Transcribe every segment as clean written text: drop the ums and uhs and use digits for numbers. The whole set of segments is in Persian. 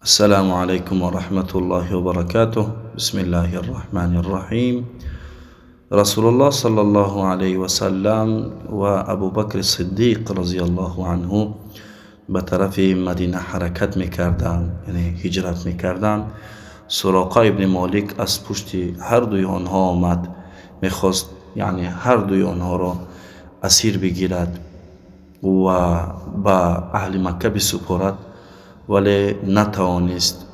السلام عليكم ورحمة الله وبركاته. بسم الله الرحمن الرحيم. رسول الله صلى الله عليه وسلم و ابو بکر صدیق رضی الله عنه به طرف مدینه حرکت میکردند، یعنی هجرت میکردند. سراقه ابن مالک از پشت هر دوی آنها آمد، میخواست یعنی هر دوی آنها را اسیر بگیرد و به اهل مکه بسپارد، ولی نتوانست.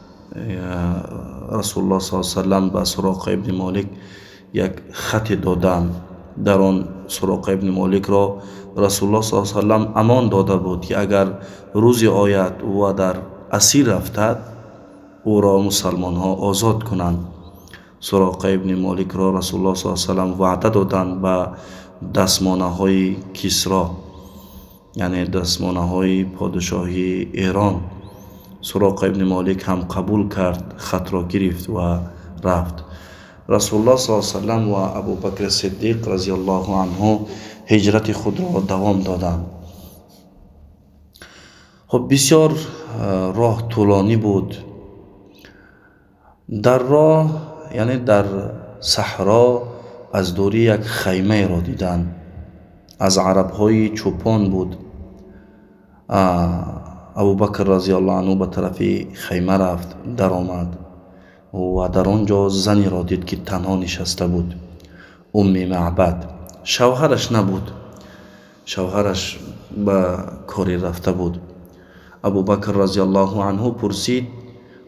رسول الله صلی الله علیه و سلم به سراقه ابن مالک یک خط دادند. در آن سراقه ابن مالک را رسول الله صلی الله علیه و سلم امان داده بود که اگر روزی آید و در اسیر رفتد او را مسلمان ها آزاد کنند. سراقه ابن مالک را رسول الله صلی الله علیه و سلم وعده دادند به دستمانه های کسرا، یعنی دستمانه های پادشاهی ایران. سراقه ابن مالک هم قبول کرد، خط را گرفت و رفت. رسول الله صلی الله علیه و سلم و ابو بکر صدیق رضی الله عنه هجرت خود را دوام دادند. خب بسیار راه طولانی بود. در راه یعنی در صحرا از دوری یک خیمه را دیدند، از عرب های چوپان بود. ابو بکر رضی الله عنه به طرف خیمه رفت، در آمد و در آنجا زنی را دید که تنها نشسته بود، معبد. شوهرش نبود، شوهرش به کاری رفته بود. ابو بکر رضی الله عنه پرسید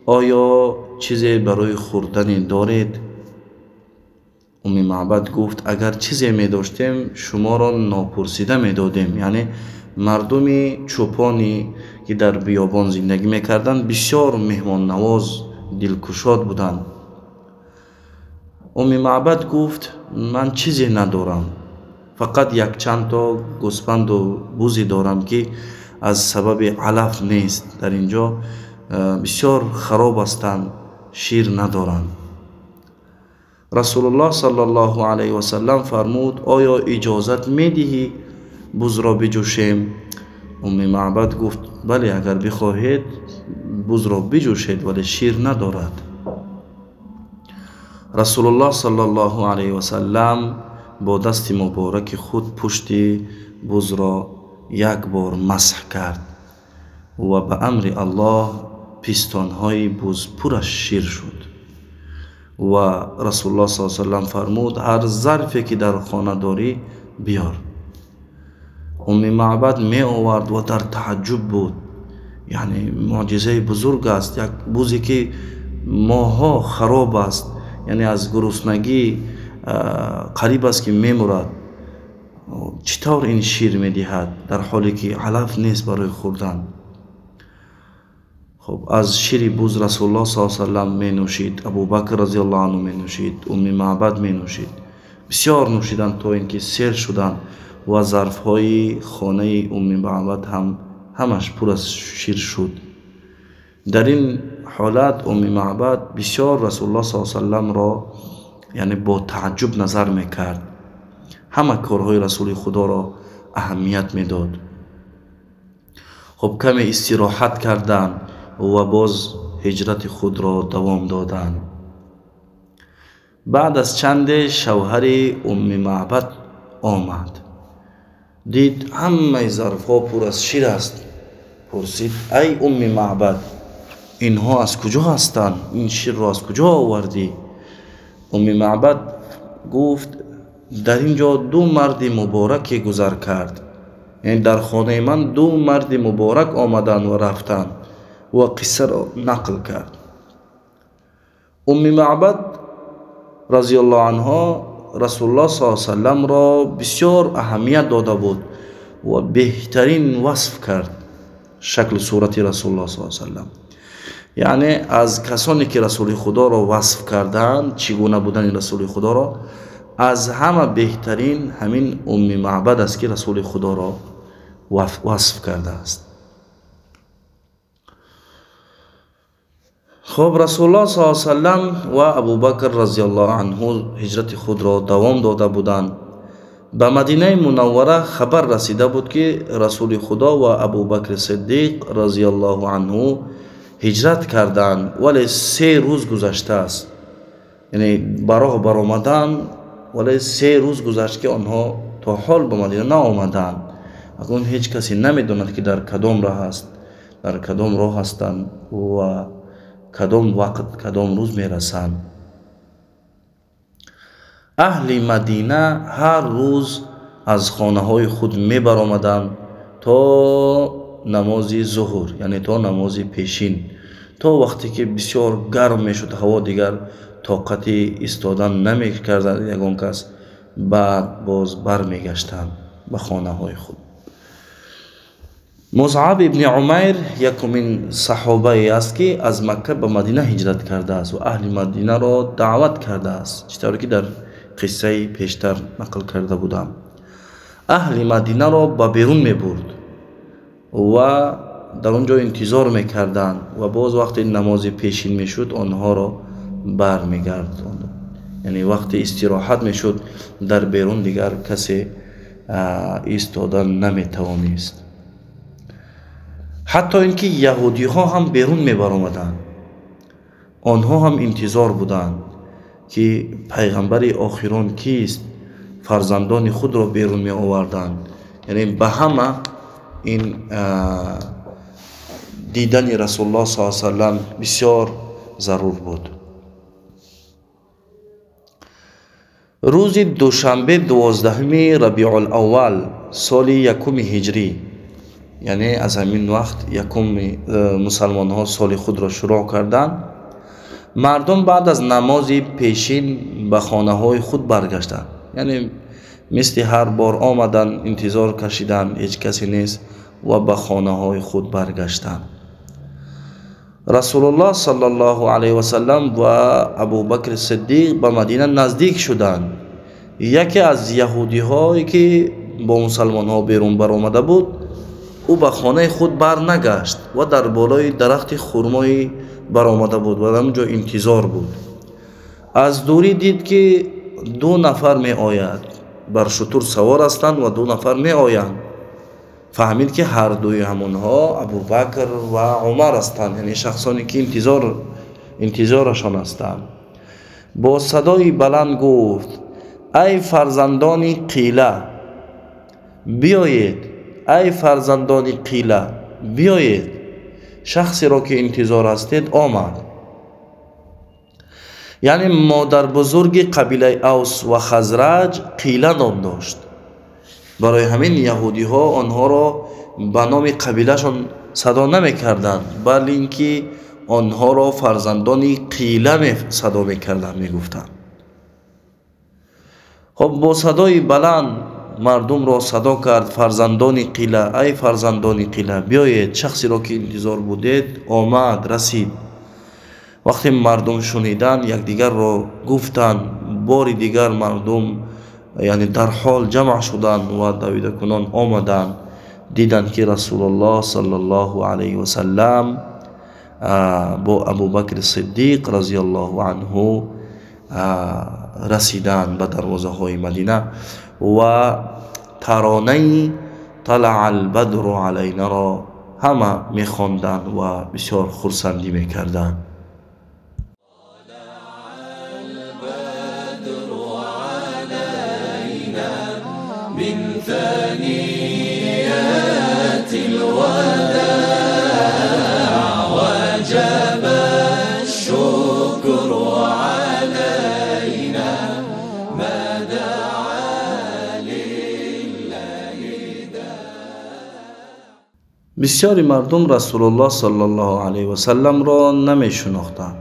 آیا چیزی برای خوردن دارید؟ معبد گفت اگر چیزی می داشتیم شما را ناپرسیده می دادیم. یعنی مردم چوپانی که در بیابان زندگی میکردند بسیار مهمان نواز، دلکشاد بودند. معبد گفت من چیزی ندارم، فقط یک چند تا گوسفند و بوزی دارم که از سبب علف نیست، در اینجا بسیار خراب هستند، شیر ندارند. رسول الله صلی الله علیه و سلم فرمود آیا اجازت میدهی بوز را بجوشیم؟ معبد گفت بله، اگر بخواهید بوز را بجوشید، ولی شیر ندارد. رسول الله صلی الله علیه و سلم با دست مبارک خود پشت بوز را یک بار مسح کرد و به امر الله پیستانهای بوز پرش شیر شد. و رسول الله صلی الله علیه و سلم فرمود هر ظرفی که در خانه داری بیار. معبد می آورد و در تعجب بود، یعنی معجزه بزرگ است. یک بوزی که ماها خراب است، یعنی از گرسنگی قریب است که می مرد، چطور این شیر می دهد در حالی که علف نیست برای خوردن؟ خب از شیر بوز رسول الله صلی الله علیه و سلم می نوشید، ابو بکر رضی الله عنه می نوشید، معبد می نوشید. بسیار نوشیدند تا اینکه سیر شدند و ظرف های خانه معبد هم همش پر از شیر شد. در این حالت معبد بسیار رسول الله صلی الله علیه و سلم را یعنی با تعجب نظر میکرد، همه کارهای رسول خدا را اهمیت میداد. خب کمی استراحت کردند و باز هجرت خود را دوام دادند. بعد از چند شوهر معبد آمد، دید همه ظرف ها پر از شیر است. پرسید ای معبد اینها از کجا هستند؟ این شیر را از کجا آوردی؟ معبد گفت در اینجا دو مرد مبارک گذر کرد، یعنی در خانه من دو مرد مبارک آمدند و رفتند، و قصه را نقل کرد. معبد رضی الله عنها رسول الله صلی الله علیه و سلم را بسیار اهمیت داده بود و بهترین وصف کرد شکل صورت رسول الله صلی الله علیه و سلم. یعنی از کسانی که رسول خدا را وصف کردند، چگونه بودن رسول خدا را، از همه بهترین همین معبد است که رسول خدا را وصف کرده است. خب رسول الله صلی الله علیه و سلم و ابو بکر رضی الله عنه هجرت خود را دوام داده بودند. به مدینه منوره خبر رسیده بود که رسول خدا و ابو بکر صدیق رضی الله عنه هجرت کردند ولی 3 روز گذشته است، یعنی براه برآمدن ولی 3 روز گذشت که آنها تا حال به مدینه نآمدند. اکنون هیچ کسی نمیداند که در کدام راه است، در کدام راه هستند و کدام وقت کدام روز میرسند. اهل مدینه هر روز از خانه های خود می برآمدند تا نماز ظهر، یعنی تا نماز پیشین، تا وقتی که بسیار گرم می شد، هوا دیگر طاقت ایستادن نمی کرد یگان کس، بعد باز بر می گشتند به خانه های خود. مصعب ابن عمیر یکمین صحابه است که از مکه به مدینه هجرت کرده است و اهل مدینه را دعوت کرده است، چطوری که در قصه پیشتر نقل کرده بودم. اهل مدینه را به بیرون می برد و در اونجا انتظار می کردند و باز وقتی نماز پیشین می شد آنها را بر می گرداند، یعنی وقتی استراحت می شد در بیرون دیگر کسی ایستادن نمی توانست. حتی اینکه یهودی ها هم بیرون می برآمدند، آنها هم انتظار بودند که پیغمبر آخران کیست، فرزندان خود را بیرون می آوردند. یعنی به همه این دیدن رسول الله صلی الله علیه و سلم بسیار ضرور بود. روز دوشنبه 12 ربیع الاول سال 1 هجری، یعنی از همین وقت یکم مسلمان ها سال خود را شروع کردند، مردم بعد از نماز پیشین به خانه های خود برگشتند. یعنی مثل هر بار آمدن، انتظار کشیدن، هیچ کسی نیست و به خانه های خود برگشتند. رسول الله صلی الله علیه و سلم و ابوبکر صدیق به مدینه نزدیک شدند. یکی از یهودی هایی که با مسلمان ها بیرون برآمده بود، او به خانه خود برنگشت و در بالای درخت خرمایی برآمده بود و در اونجا انتظار بود. از دوری دید که 2 نفر می آید، بر شتر سوار هستند و 2 نفر می آیند. فهمید که هر دوی همونها ابوبکر و عمر هستند، یعنی شخصانی که انتظارشان هستند. با صدای بلند گفت: ای فرزندان قیله بیایید، ای فرزندان قیله بیایید، شخصی را که انتظار هستید آمد. یعنی مادر بزرگ قبیله اوس و خزرج قیله نام داشت. برای همین یهودی ها آنها را به نام قبیله شان صدا نمی کردند، بلکه اینکه آنها را فرزندان قیله صدا می کردند، می گفتند. خب با صدای بلند مردم را صدا کرد: فرزندان قیله، ای فرزندان قیله بیایید، شخصی را که انتظار بودید آمد، رسید. وقتی مردم شنیدن یکدیگر را گفتند، بار دیگر مردم یعنی در حال جمع شدند و دویده کنان آمدند، دیدند که رسول الله صلی الله علیه و سلم با ابوبکر صدیق رضی الله عنه رسیدند به دروازه های مدینه و ترانه طلع البدر علینا را همه میخواندند و بسیار خرسندی میکردند. من ثنيات الوداع وجب الشكر علينا ما دعا لله بسیاری مردم رسول الله صلی الله علیه و سلم را نمی شناختند،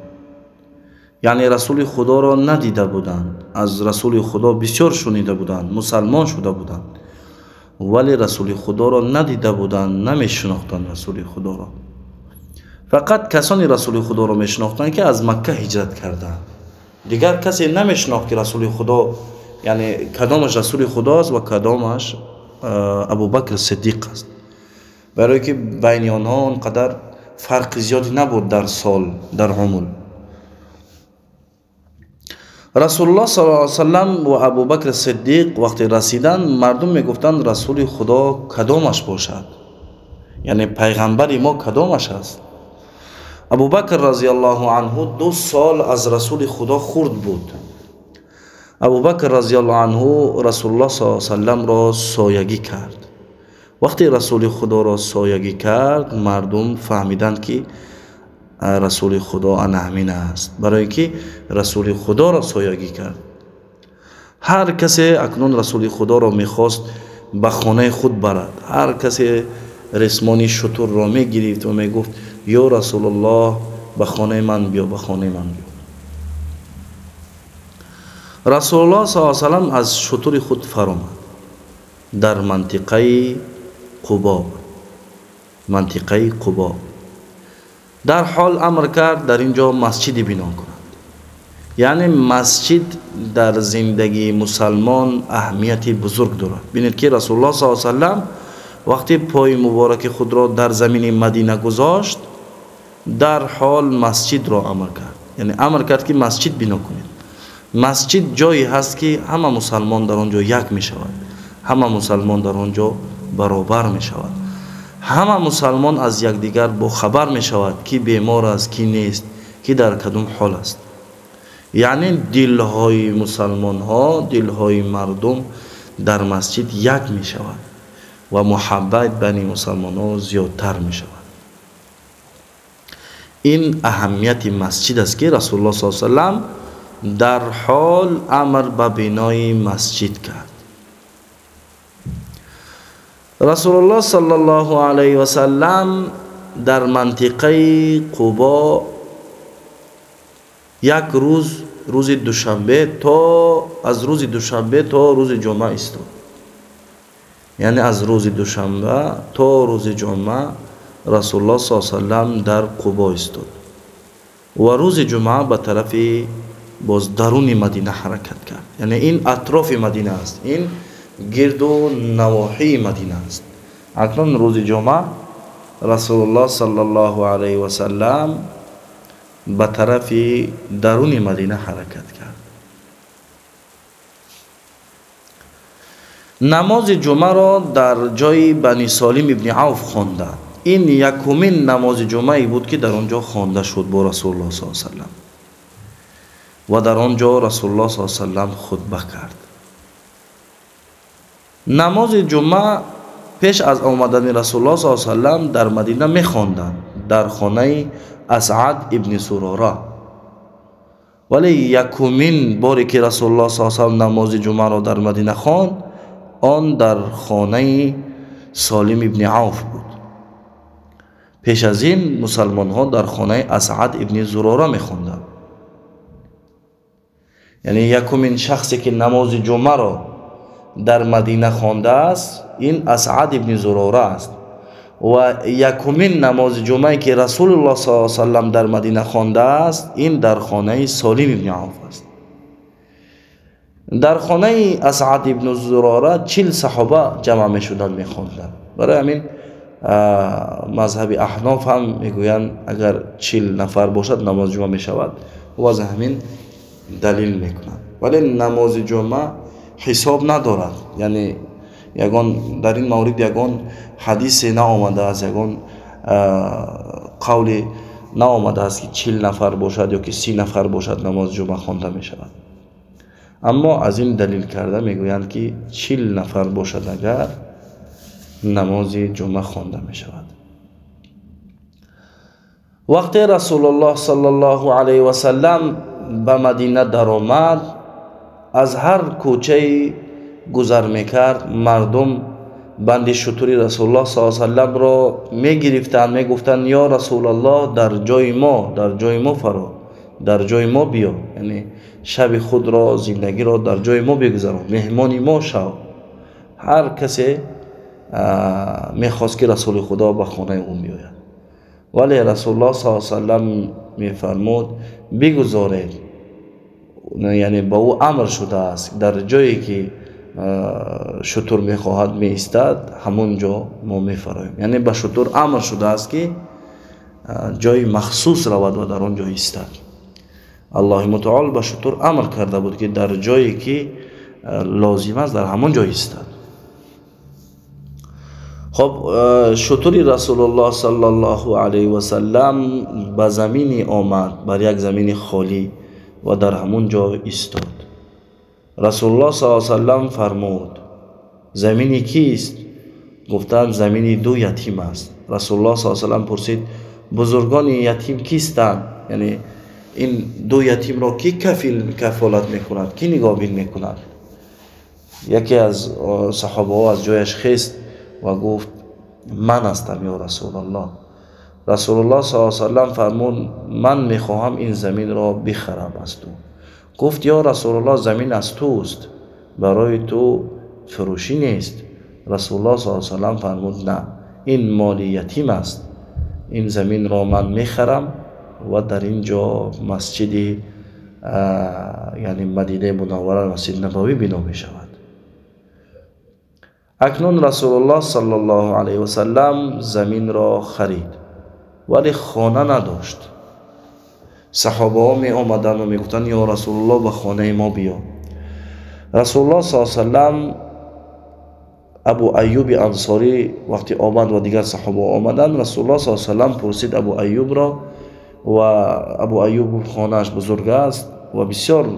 یعنی رسول خدا را ندیده بودند. از رسول خدا بسیار شنیده بودند، مسلمان شده بودند، ولی رسول خدا را ندیده بودند، نمی شناختند رسول خدا را. فقط کسانی رسول خدا را می شناختند که از مکه هجرت کردند. دیگر کسی نمی شناخت که رسول خدا یعنی کدامش رسول خداست و کدامش ابوبکر صدیق است، برای که بین آنها انقدر فرق زیادی نبود در سال، در عمر. رسول الله صلی الله علیه و سلم و ابوبکر صدیق وقتی رسیدند، مردم میگفتند رسول خدا کدامش باشد، یعنی پیغمبر ما کدامش است. ابوبکر رضی الله عنه 2 سال از رسول خدا خورد بود. ابوبکر رضی الله عنه رسول الله صلی الله علیه و سلم را سایگی کرد. وقتی رسول خدا را سایگی کرد، مردم فهمیدند که رسول خدا انامین است، برای که رسول خدا را سایگی کرد. هر کسی اکنون رسول خدا را میخواست به خانه خود برد. هر کسی رسمانی شتر را میگرفت و میگفت یا رسول الله به خانه من بیا، به خانه من بیا. رسول الله صلی الله علیه و سلم از شتر خود فرامد در منطقه قبا. منطقه قبا در حال امر کرد در اینجا مسجدی بنا کنند. یعنی مسجد در زندگی مسلمان اهمیتی بزرگ دارد. ببینید که رسول الله صلی الله علیه و سلم وقتی پای مبارک خود را در زمین مدینه گذاشت، در حال مسجد را امر کرد. یعنی امر کرد که مسجد بنا کنید. مسجد جایی هست که همه مسلمان در آنجا یک می شود، همه مسلمان در آنجا برابر می شود، همه مسلمان از یکدیگر با خبر می شود کی بیمار است، کی نیست، کی در کدام حال است. یعنی دلهای مسلمان ها، دلهای مردم در مسجد یک می شود و محبت بین مسلمان ها زیادتر می شود. این اهمیت مسجد است که رسول الله صلی الله علیه و سلم در حال امر به بنای مسجد کرد. رسول الله صلی الله علیه و سلم در منطقه قبا یک روز دوشنبه از روز دوشنبه تا روز جمعه ایستاد. یعنی از روز دوشنبه تا روز جمعه رسول الله صلی الله علیه و سلم در قبا ایستاد و روز جمعه به طرف باز درون مدینه حرکت کرد. یعنی این اطراف مدینه است، این گرد و نواحی مدینه است. اکنون روز جمعه رسول الله صلی الله علیه و سلم به طرف درون مدینه حرکت کرد. نماز جمعه را در جای بنی سالم ابن عوف خواندند. این یکمین نماز جمعه بود که در آنجا خوانده شد با رسول الله صلی الله علیه و سلم و در آنجا رسول الله صلی الله علیه و سلم خطبه کرد. نماز جمعه پیش از آمدن رسول الله صلی الله علیه و سلم در مدینه می‌خواندند در خانه اسعد ابن سراره، ولی یکمین باری که رسول الله صلی الله علیه و سلم نماز جمعه را در مدینه خواند آن در خانه سالم ابن عوف بود. پیش از این مسلمان ها در خانه اسعد ابن زراره می‌خواندند. یعنی یکمین شخصی که نماز جمعه را در مدینه خوانده است این اسعد ابن زراره است و یکمین نماز جمعه که رسول الله صلی الله علیه و سلم در مدینه خوانده است این در خانه سالم ابن عوف است. در خانه اسعد ابن زراره 40 صحابه جمع می شدند می خواندند. برای همین مذهب احناف هم میگویند اگر 40 نفر باشد نماز جمعه می شود و از همین دلیل میکنند. ولی نماز جمعه حساب ندارد. یعنی یگان در این مورد یگان حدیث نآمده است، یگان قول نآمده است که 40 نفر باشد یا که 30 نفر باشد نماز جمعه خوانده می شود. اما از این دلیل کرده میگویند که 40 نفر باشد اگر نماز جمعه خوانده می شود. وقتی رسول الله صلی الله علیه و سلم به مدینه در آمد، از هر کوچه گذر میکرد مردم بند شتری رسول الله صلی الله علیه و سلم را میگرفتند، میگفتند یا رسول الله در جای ما فرا، در جای ما بیا. یعنی شب خود را، زندگی را در جای ما بگذران، مهمانی ما شو. هر کسی میخواست که رسول خدا به خانه اون بیاید، ولی رسول الله صلی الله علیه و سلم میفرمود بگذارید. یعنی با او امر شده است در جایی که شتر میخواهد می ایستد همون جا ما میفراییم. یعنی به شتر امر شده است که جای مخصوص رود و در آن جا ایستد. الله متعال به شتر امر کرده بود که در جایی که لازم است در همون جا ایستد. خب شطوری رسول الله صلی الله علیه و سلم به زمینی آمد، بر یک زمین خالی، و در همون جا ایستاد. رسول الله صلی الله علیه و سلم فرمود زمینی کیست؟ گفتند زمینی دو یتیم است. رسول الله صلی الله علیه و سلم پرسید بزرگان یتیم کیستند؟ یعنی این دو یتیم را کی کفالت میکند، کی نگاهبین میکند؟ یکی از صحابه ها از جایش خیست و گفت من هستم یا رسول الله. رسول الله صلی الله علیه و سلم فرمود من میخواهم این زمین را بخرم از تو. گفت یا رسول الله زمین از توست، برای تو فروشی نیست. رسول الله صلی الله علیه و سلم فرمود نه، این مال یتیم است، این زمین را من میخرم و در اینجا مسجد یعنی مدینه منوره مسجد نبوی بنا می شود. اکنون رسول الله صلی الله علیه و سلم زمین را خرید ولی خانه نداشت. صحابه ها می آمدن و می گفتن یا رسول الله به خانه ما بیا. رسول الله صلی الله علیه و سلم ابو ایوب انصاری وقتی آمد و دیگر صحابه آمدن، رسول الله صلی الله علیه و سلم پرسید ابو ایوب را، و ابو ایوب خانهش بزرگ است و بسیار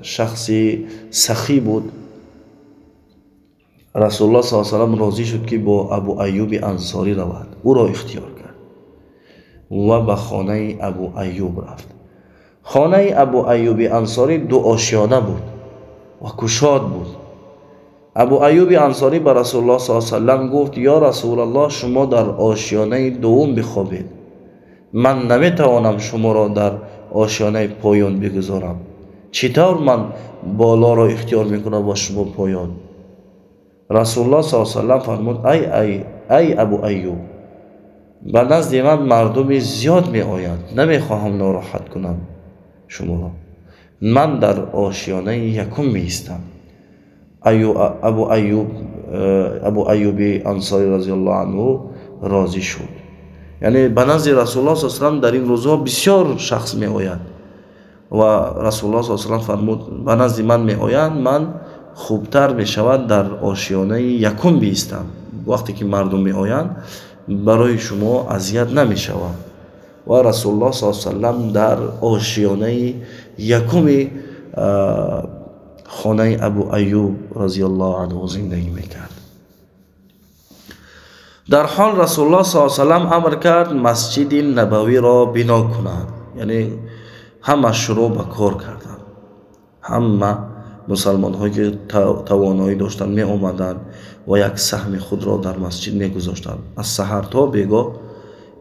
شخصی سخی بود. رسول الله صلی الله علیه و سلم راضی شد که با ابو ایوب انصاری رود، او را اختیار کرد و به خانه ابو ایوب رفت. خانه ابو ایوب انصاری دو آشیانه بود و کشاد بود. ابو ایوب انصاری به رسول الله صلی الله علیه و سلم گفت یا رسول الله شما در آشیانه دوم بخوابید، من نمیتوانم شما را در آشیانه پایان بگذارم، چطور من بالا را اختیار میکنم و شما پایان؟ رسول الله صلی الله علیه و سلم فرمود ای ابو ایوب، به نزد من مردم زیاد می آید، نمیخواهم ناراحت کنم شما را، من در آشیانه یکم می ایستم. ابو ایوب انصاری رضی الله عنه راضی شد. یعنی به نزد رسول الله صلی الله علیه و سلم در این روزها بسیار شخص می آید و رسول الله صلی الله علیه و سلم فرمود به نزد من می آیند، من خوبتر می شود در آشیانه یکم بیستم، وقتی که مردم می آیند برای شما اذیت نمی شود. و رسول الله صلی الله علیه و سلم در آشیانه یکم خانه ابو ایوب رضی الله عنه زندگی می کرد. در حال رسول الله صلی الله علیه و سلم امر کرد مسجد نبوی را بنا کنند. یعنی همه شروع به کار کردند، همه مسلمان هایی که توانایی داشتند می آمدند و یک سهم خود را در مسجد می گذاشتند. از سحر تا بیگاه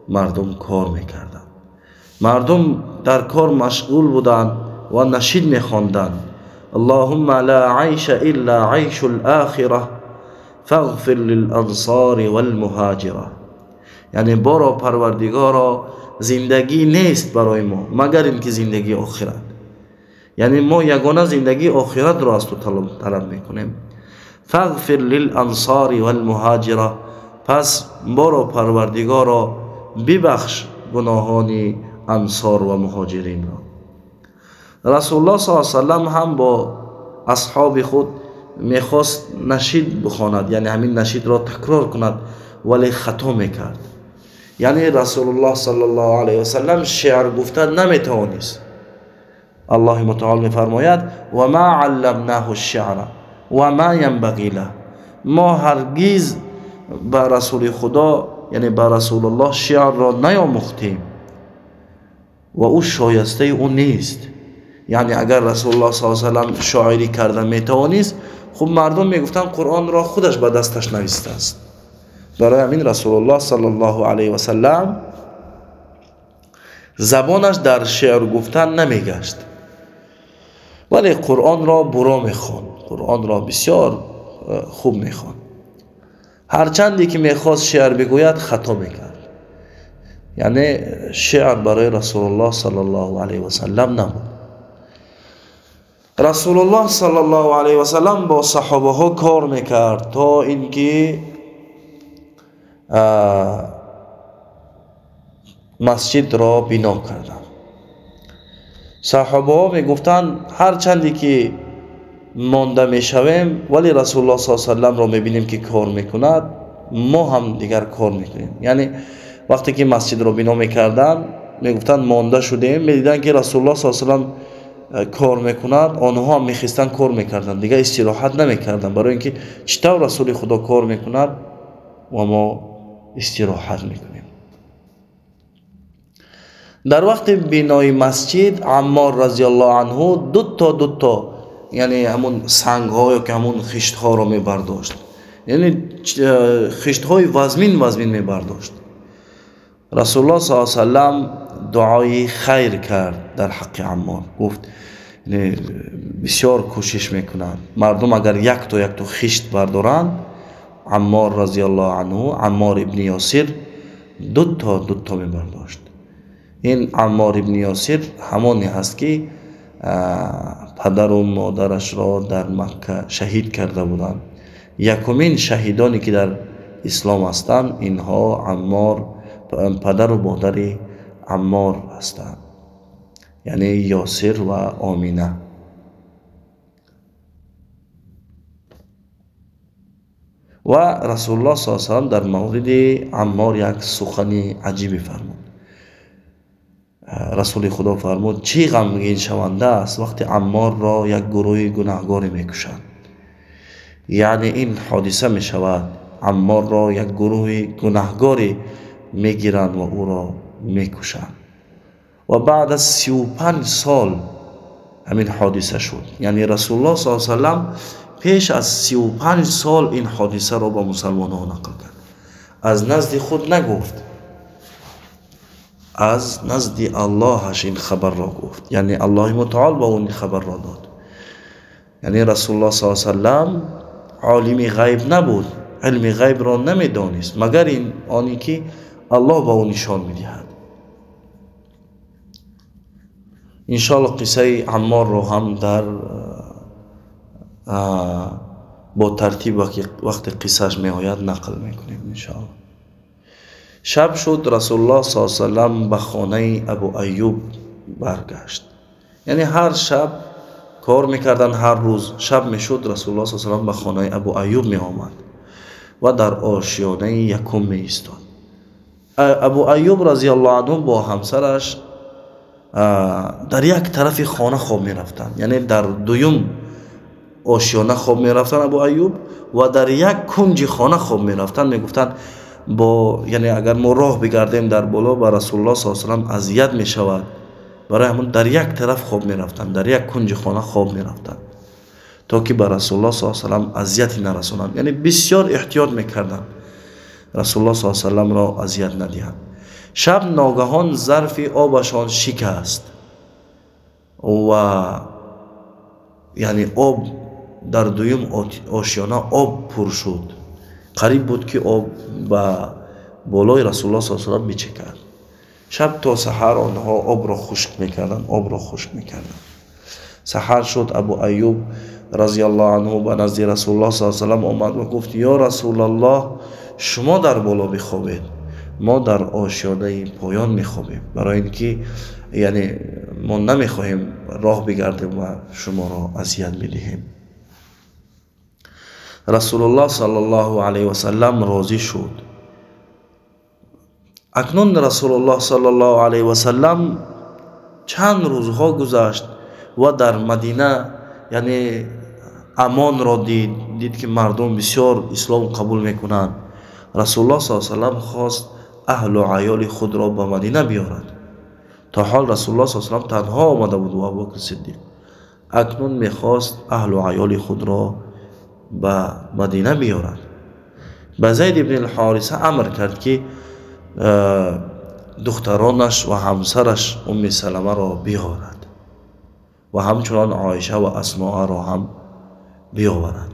مردم کار می کردند. مردم در کار مشغول بودند و نشید می خواندند اللهم لا عیش الا عیش الاخره فاغفر للانصار والمهاجره. یعنی بارا پروردگارا زندگی نیست برای ما مگر اینکه زندگی آخرت، یعنی ما یگانه زندگی آخرت را از تو طلب میکنیم. فاغفر للانصار والمهاجره، پس بارا پروردگارا ببخش گناهان انصار و مهاجرین را. رسول الله صلی الله علیه و سلم هم با اصحاب خود میخواست نشید بخواند، یعنی همین نشید را تکرار کند، ولی خطا میکرد. یعنی رسول الله صلی الله علیه و سلم شعر گفتن نمیتوانست. الله متعال میفرماید و ما علمناه الشعر و ما ينبغي له، ما هرگز به رسول خدا یعنی به رسول الله شعر را نیاموختیم و او شایسته او نیست. یعنی اگر رسول الله صلی الله علیه و سلم شاعری کرده میتوانست، خب مردم میگفتن قرآن را خودش به دستش نوشته است. برای همین رسول الله صلی الله علیه و سلم زبانش در شعر گفتن نمیگشت، ولی قرآن را برا میخوان، قرآن را بسیار خوب میخوان. هرچندی که میخواست شعر بگوید خطا میکرد. یعنی شعر برای رسول الله صلی الله علیه و سلم نبود. رسول الله صلی الله علیه و سلم با صحابه ها کار میکرد تا اینکه مسجد را بنا کردند. صحابه ها میگفتند هر چندی که مانده میشویم ولی رسول الله صلی الله علیه و سلم را میبینیم که کار میکند، ما هم دیگر کار میکنیم. یعنی وقتی که مسجد رو بنا میکردن میگفتن مانده شدیم، میدیدن که رسول الله صلی الله علیه و سلم کار میکنند، آنها هم میخواستن کار میکردن، دیگه استراحت نمیکردن، برای اینکه چطور رسول خدا کار میکند و ما استراحت میکنیم. در وقت بنای مسجد عمار رضی الله عنه دو تا یعنی همون سنگ ها که همون خشت ها رو میبرداشت، یعنی خشت های وزمین میبرداشت. رسول الله صلی الله علیه و سلم دعای خیر کرد در حق عمار، گفت یعنی بسیار کوشش میکنند مردم اگر یک تا خشت بردارند، عمار رضی الله عنه، عمار ابن یاسر دو تا میبرداشت. این عمار ابن یاسر همانی هست که پدر و مادرش را در مکه شهید کرده بودند. یکمین شهیدانی که در اسلام هستند اینها عمار، پدر و مادر عمار هستند، یعنی یاسر و آمینه. و رسول الله صلی الله علیه و سلم در مورد عمار یک سخنی عجیبی فرمود. رسول خدا فرمود چه غمگین شونده است وقتی عمار را یک گروه گناهگاری میکشند. یعنی این حادثه میشود عمار را یک گروه گناهگاری میگیرند و او را میکشند. و بعد از 35 سال همین حادثه شد. یعنی رسول الله صلی الله علیه و سلم پیش از 35 سال این حادثه را با مسلمانان نقل کرد. از نزد خود نگفت، از نزد اللهش این خبر را گفت، یعنی الله متعال با اون خبر را داد. یعنی رسول الله صلی الله علیه و سلم عالم غیب نبود، علم غیب را نمیدانست مگر این آنی که الله با اون نشان میدهد. انشاءالله قصه عمار را هم در با ترتیب وقت قصهش می آید نقل میکنیم انشاءالله. شب شد، رسول الله صلی الله علیه و سلم به خانه ابو ایوب برگشت. یعنی هر شب کار میکردن، هر روز شب میشد رسول الله صلی الله علیه و سلم به خانه ابو ایوب می آمد و در آشیانه یکم می ایستاد. ابو ایوب رضی الله عنه با همسرش در یک طرف خانه خواب می رفتن، یعنی در دویم آشیانه خواب می رفتن ابو ایوب و در یک کنج خانه خواب می رفتن. می گفتن یعنی اگر ما راه بگردیم در بالا با رسول الله صلی الله علیه و سلم اذیت می شود، برای همون در یک طرف خواب می رفتن، در یک کنج خانه خواب می رفتن تا که با رسول الله صلی الله علیه و سلم اذیتی نرسونند. یعنی بسیار احتیاط می کردن رسول الله صلی الله علیه و سلم را اذیت ندهند. شب ناگهان ظرف آبشان شکست و یعنی آب در دویم آشیانه آب پر شد. قریب بود که آب به بالای رسول الله صلی الله علیه و سلم میچکد. شب تا سحر آنها آب را خشک میکردن. سحر شد، ابو ایوب رضی الله عنه به نزد رسول الله صلی الله علیه و سلم آمد و گفت یا رسول الله، شما در بالا بخوابید، ما در آشیانه پایان میخوابیم، برای اینکه یعنی ما نمیخواهیم راه بگردیم و شما را اذیت بدهیم. رسول الله صلی الله علیه و سلم راضی شد. اکنون رسول الله صلی الله علیه و سلم چند روزها گذشت و در مدینه یعنی امان را دید که مردم بسیار اسلام قبول میکنند. رسول الله صلی الله علیه و سلم خواست اهل و عیال خود را به مدینه بیارد. تا حال رسول الله صلی الله علیه و سلم تنها آمده بود و ابوبکر صدیق. اکنون میخواست اهل و عیال خود را به مدینه بیارد. به زید ابن الحارثه امر کرد که دخترانش و همسرش ام سلمه را بیاورد و همچنان عایشه و اسماء را هم بیاورد.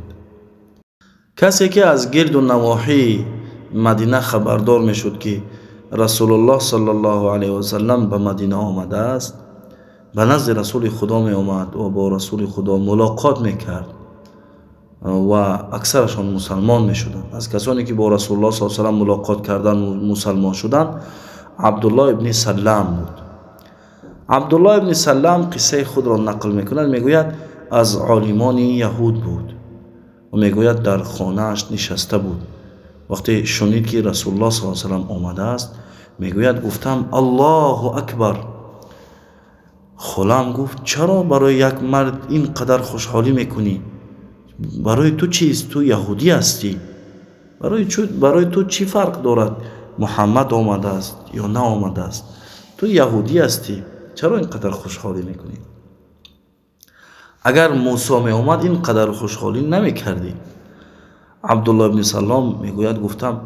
کسی که از گرد و نواحی مدینه خبردار میشد که رسول الله صلی الله علیه و سلم به مدینه آمده است، به نزد رسول خدا می آمد و با رسول خدا ملاقات میکرد و اکثرشان مسلمان می شدند. از کسانی که با رسول الله صلی الله علیه و سلم ملاقات کردن مسلمان شدند عبدالله ابن سلام بود. عبدالله ابن سلام قصه خود را نقل می کند، می گوید از عالمان یهود بود و می گوید در خانه‌اش نشسته بود وقتی شنید که رسول الله صلی الله علیه و سلم آمده است میگوید گفتم الله اکبر. خالم گفت چرا برای یک مرد اینقدر خوشحالی میکنی؟ برای تو چیست؟ تو یهودی هستی؟ برای تو چی فرق دارد محمد آمده است یا نه آمده است؟ تو یهودی هستی، چرا اینقدر خوشحالی میکنی؟ اگر موسی می آمد اینقدر خوشحالی نمی کردی. عبدالله ابن سلام میگوید گفتم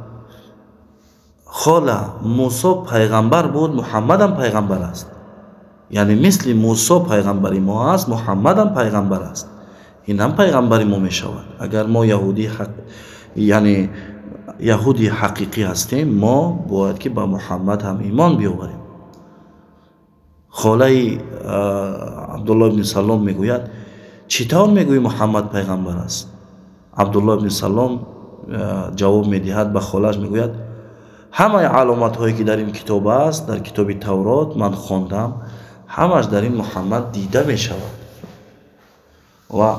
خاله موسی پیغمبر بود، محمد هم پیغمبر است. یعنی مثل موسی پیغمبری ما است، محمد هم پیغمبر است. این هم پیغمبری ما می شود. اگر ما یعنی یهودی حقیقی هستیم، ما باید که با محمد هم ایمان بیاوریم. خاله عبدالله ابن سلام میگوید چطور میگویی محمد پیغمبر است؟ عبدالله ابن سلام جواب میدهد به خاله‌اش میگوید همه علامت هایی که در این کتاب است، در کتاب تورات من خواندم، همش در این محمد دیده می شود. و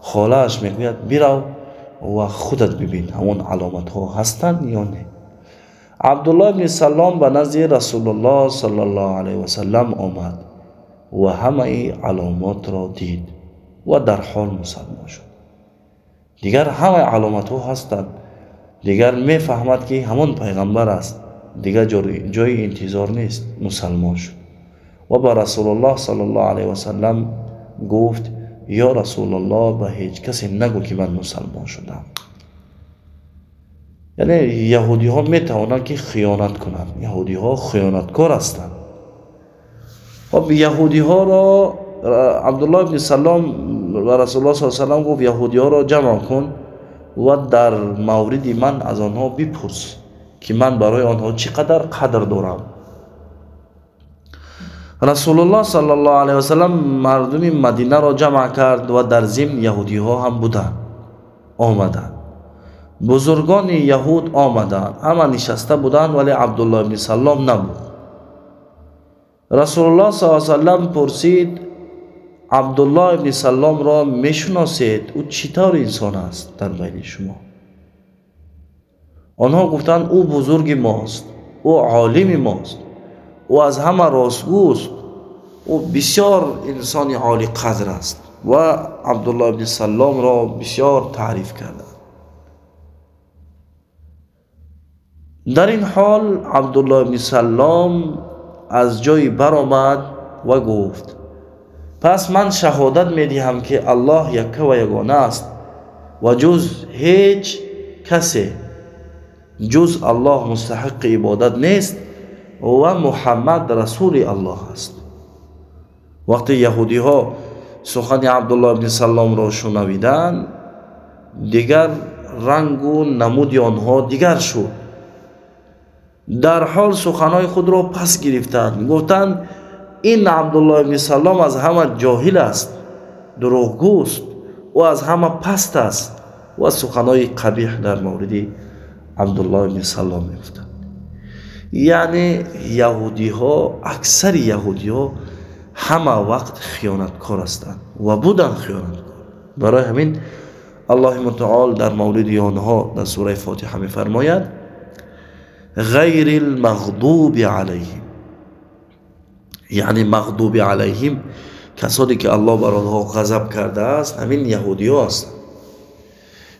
خاله‌اش میگوید برو و خودت ببین همون علامت ها هستند یا نه. عبدالله ابن سلام به نزد رسول الله صلی الله علیه و سلم آمد و همه علامات را دید و در حال مسلمان شد. دیگر همه علامت ها هستند، دیگر میفهمد که همون پیغمبر است، دیگر جای انتظار نیست، مسلمان شد و با رسول الله صلی الله علیه و سلم گفت یا رسول الله به هیچ کسی نگو که من مسلمان شدم. یعنی یهودی ها می توانند که خیانت کنند، یهودی ها خیانتکار هستند. و یهودی ها را عبدالله ابن سلام و رسول الله صلی الله علیه و سلم گفت یهودی ها را جمع کن و در مورد من از آنها بپرس که من برای آنها چقدر قدر دارم. رسول الله صلی الله علیه و سلم مردم مدینه را جمع کرد و در ضمن یهودی ها هم بودند، آمدند. بزرگان یهود آمدند، همه نشسته بودند ولی عبدالله ابن سلام نبود. رسول الله صلی الله علیه و سلم پرسید عبدالله ابن سلام را میشناسید؟ او چطور انسان است در بین شما؟ آنها گفتند او بزرگ ماست، او عالم ماست، او از همه راستگوست، او بسیار انسان عالی قدر است. و عبدالله ابن سلام را بسیار تعریف کردند. در این حال عبدالله ابن سلام از جای برآمد و گفت پس من شهادت میدهم که الله یک و یگانه است و جز هیچ کسی جز الله مستحق عبادت نیست و محمد رسول الله است. وقتی یهودی ها سخن عبدالله ابن سلام را شنیدند دیگر رنگ و نمود آنها دیگر شد. در حال سخنهای خود را پس گرفتند، گفتند این عبدالله ابن سلام از همه جاهل است، دروغگوست و از همه پست است و سخنهای قبیح در مورد عبدالله ابن سلام میگفتند. یعنی یهودی ها، اکثر یهودی ها همه وقت خیانتکار هستند و بودن خیانتکار. برای همین الله متعال در مورد آنها در سوره فاتحه میفرماید غیر المغضوب علیهم، یعنی مغضوب علیهم کسانی که الله بر آنها غضب کرده است همین یهودی ها هستند.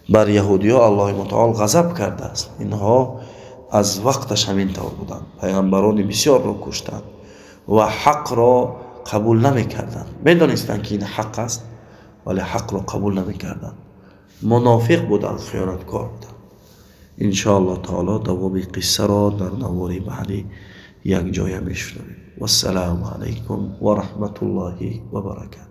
بر یهودی ها الله متعال غضب کرده است. اینها از وقتش همین طور بودند، پیغمبران بسیار را کشتند و حق را قبول نمی کردند. میدانستند که این حق است ولی حق را قبول نمی کردند. منافق بودند، خیانتکار بودند. ان شاء الله تعالی دوام قصه را در نوار بعدی یک جای میشنویم. و السلام علیکم و رحمت الله و برکاته.